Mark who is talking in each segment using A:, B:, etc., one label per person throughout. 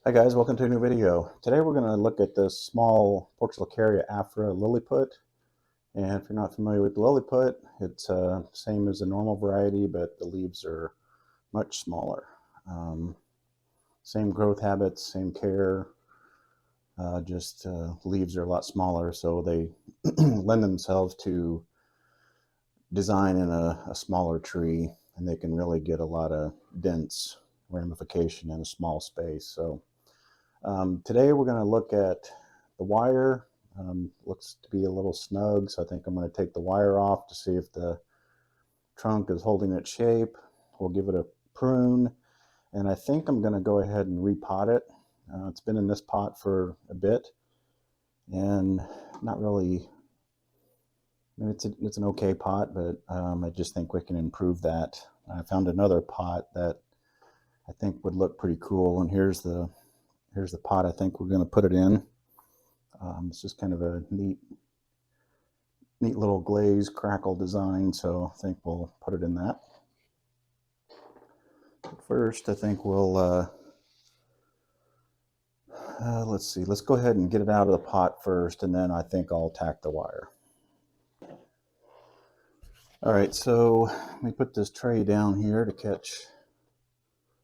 A: Hi guys, welcome to a new video. Today we're going to look at this small portulacaria afra lilliput. And if you're not familiar with the lilliput, it's same as the normal variety, but the leaves are much smaller. Same growth habits, same care, just leaves are a lot smaller, so they lend themselves to design in a smaller tree, and they can really get a lot of dense ramification in a small space. So today we're going to look at the wire. Looks to be a little snug, so I think I'm going to take the wire off to see if the trunk is holding its shape. We'll give it a prune, and I think I'm going to go ahead and repot it. It's been in this pot for a bit, and not really, I mean, it's an okay pot, but I just think we can improve that. I found another pot that I think would look pretty cool, and here's the pot I think we're going to put it in. It's just kind of a neat little glaze crackle design, so I think we'll put it in that. First, I think we'll let's see, let's go ahead and get it out of the pot first, and then I think I'll tack the wire. All right, so let me put this tray down here to catch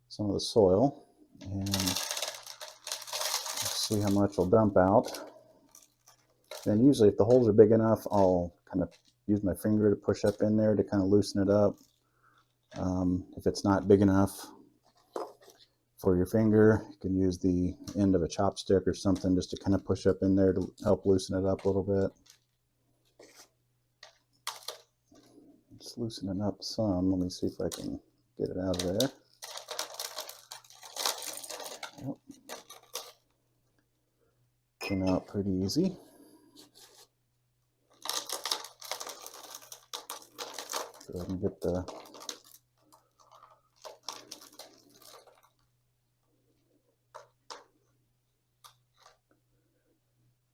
A: some of the soil, and let's see how much will dump out. And usually if the holes are big enough, I'll kind of use my finger to push up in there to kind of loosen it up. If it's not big enough for your finger, you can use the end of a chopstick or something just to kind of push up in there to help loosen it up a little bit. Just loosening up some. Let me see if I can get it out of there. Yep. Came out pretty easy. Go ahead and get the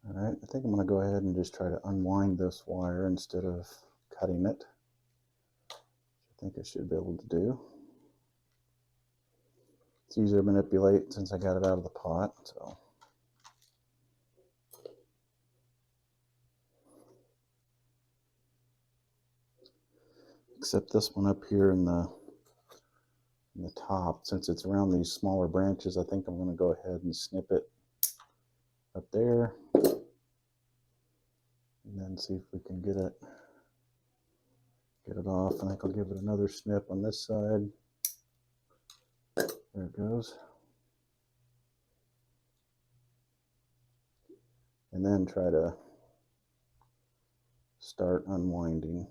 A: Alright, I think I'm going to go ahead and just try to unwind this wire instead of cutting it. I think I should be able to do. It's easier to manipulate since I got it out of the pot, so. Except this one up here in the top, since it's around these smaller branches, I think I'm going to go ahead and snip it up there, and then see if we can get it off. I think I'll give it another snip on this side. There it goes. And then try to start unwinding.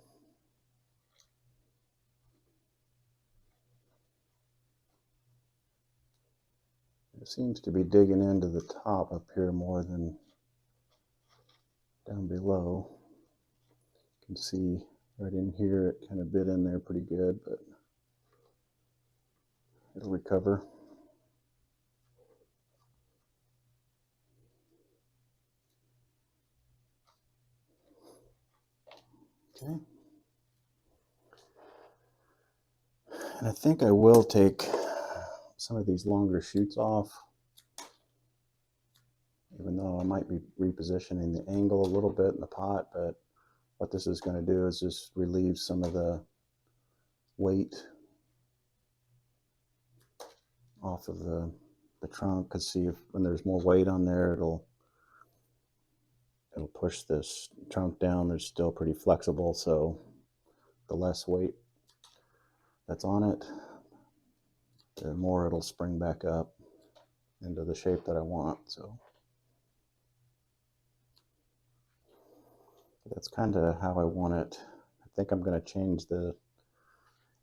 A: It seems to be digging into the top up here more than down below. You can see right in here it kind of bit in there pretty good, but it'll recover. Okay. And I think I will take some of these longer shoots off, even though I might be repositioning the angle a little bit in the pot, but what this is going to do is just relieve some of the weight off of the trunk, because see, if when there's more weight on there, it'll push this trunk down. It's still pretty flexible, so the less weight that's on it, the more it'll spring back up into the shape that I want. So that's kind of how I want it. I think I'm going to change the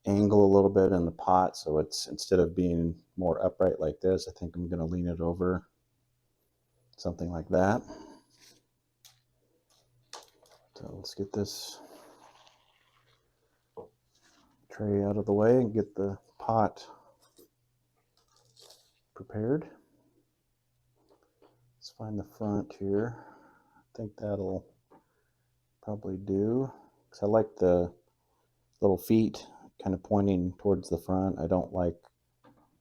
A: angle a little bit in the pot, so it's, instead of being more upright like this, I think I'm going to lean it over, something like that. So let's get this tray out of the way and get the pot prepared. Let's find the front here. I think that'll probably do, because I like the little feet kind of pointing towards the front. I don't like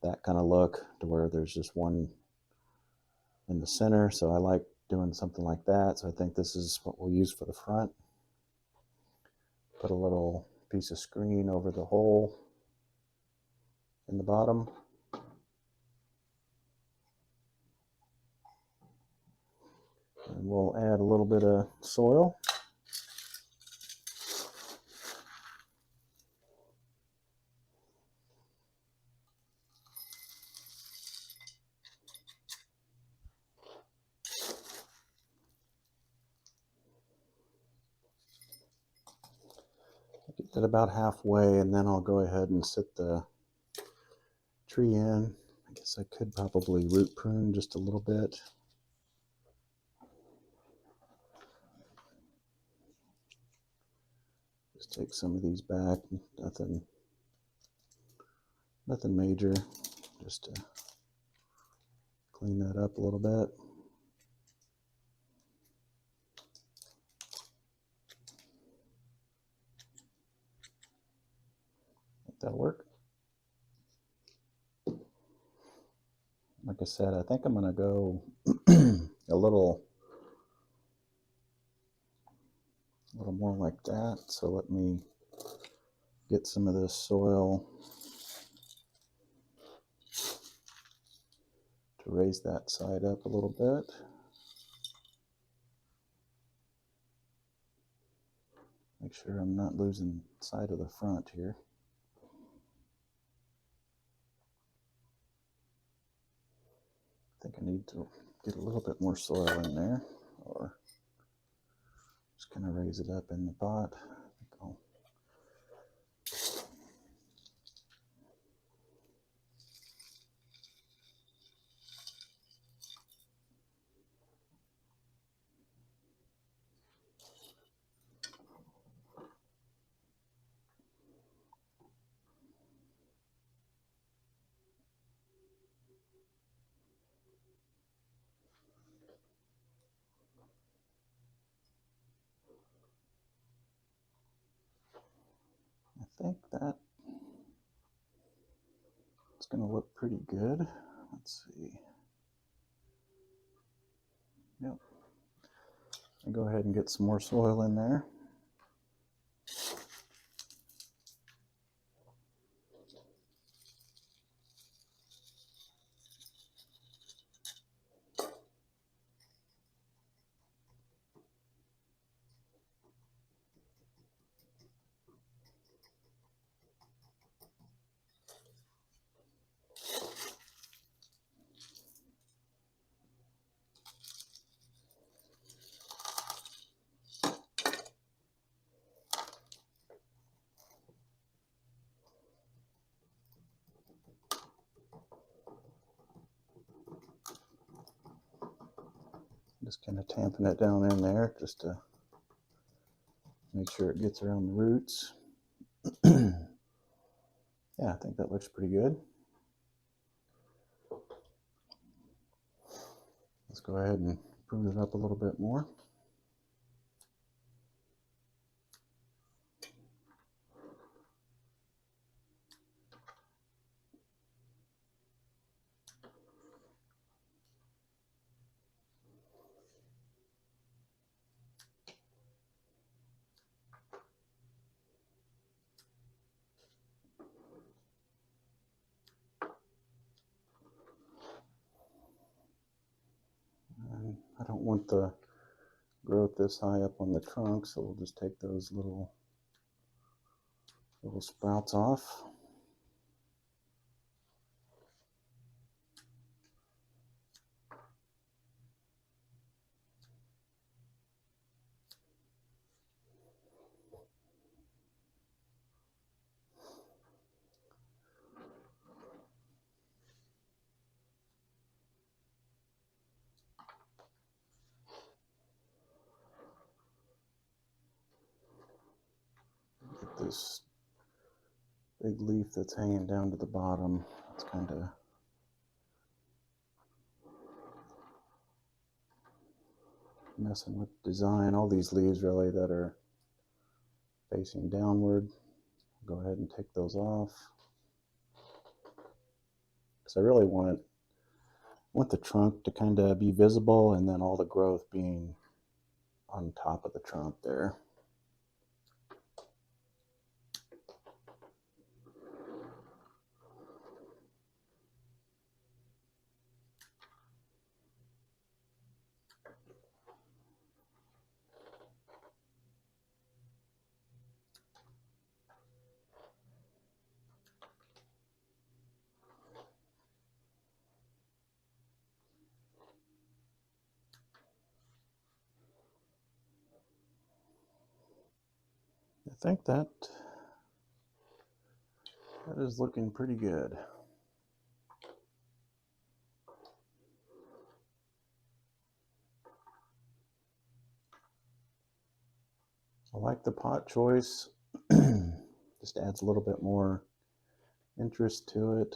A: that kind of look to where there's just one in the center, so I like doing something like that. So I think this is what we'll use for the front. Put a little piece of screen over the hole in the bottom. And we'll add a little bit of soil. Get that about halfway, and then I'll go ahead and sit the tree in. I guess I could probably root prune just a little bit. Just take some of these back. Nothing major. Just to clean that up a little bit. Make that work. Like I said, I think I'm going to go a little more like that. So let me get some of this soil to raise that side up a little bit. Make sure I'm not losing sight of the front here. I think I need to get a little bit more soil in there, or just kind of raise it up in the pot. I think that it's going to look pretty good. Let's see. Yep. I'll go ahead and get some more soil in there. Just kind of tamping it down in there just to make sure it gets around the roots. Yeah, I think that looks pretty good. Let's go ahead and prune it up a little bit more. And I don't want the growth this high up on the trunk, so we'll just take those little sprouts off. Get this big leaf that's hanging down to the bottom. It's kind of messing with design. All these leaves really that are facing downward, go ahead and take those off, because I really want want the trunk to kind of be visible and then all the growth being on top of the trunk there. I think that is looking pretty good. I like the pot choice. Just adds a little bit more interest to it.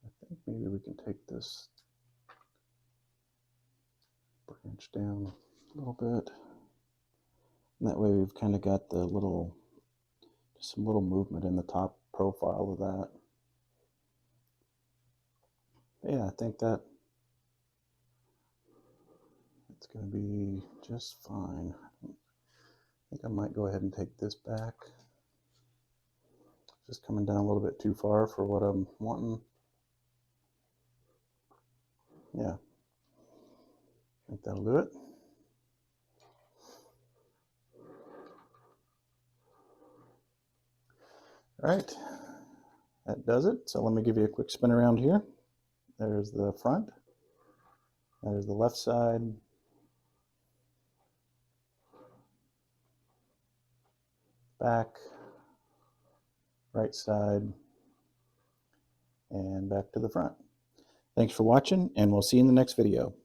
A: I think maybe we can take this branch down a little bit. And that way we've kind of got the little, just some little movement in the top profile of that. But yeah, I think that it's going to be just fine. I think I might go ahead and take this back. Just coming down a little bit too far for what I'm wanting. Yeah, I think that'll do it. All right, that does it. So let me give you a quick spin around here. There's the front. There's the left side. Back. Right side. And back to the front. Thanks for watching, and we'll see you in the next video.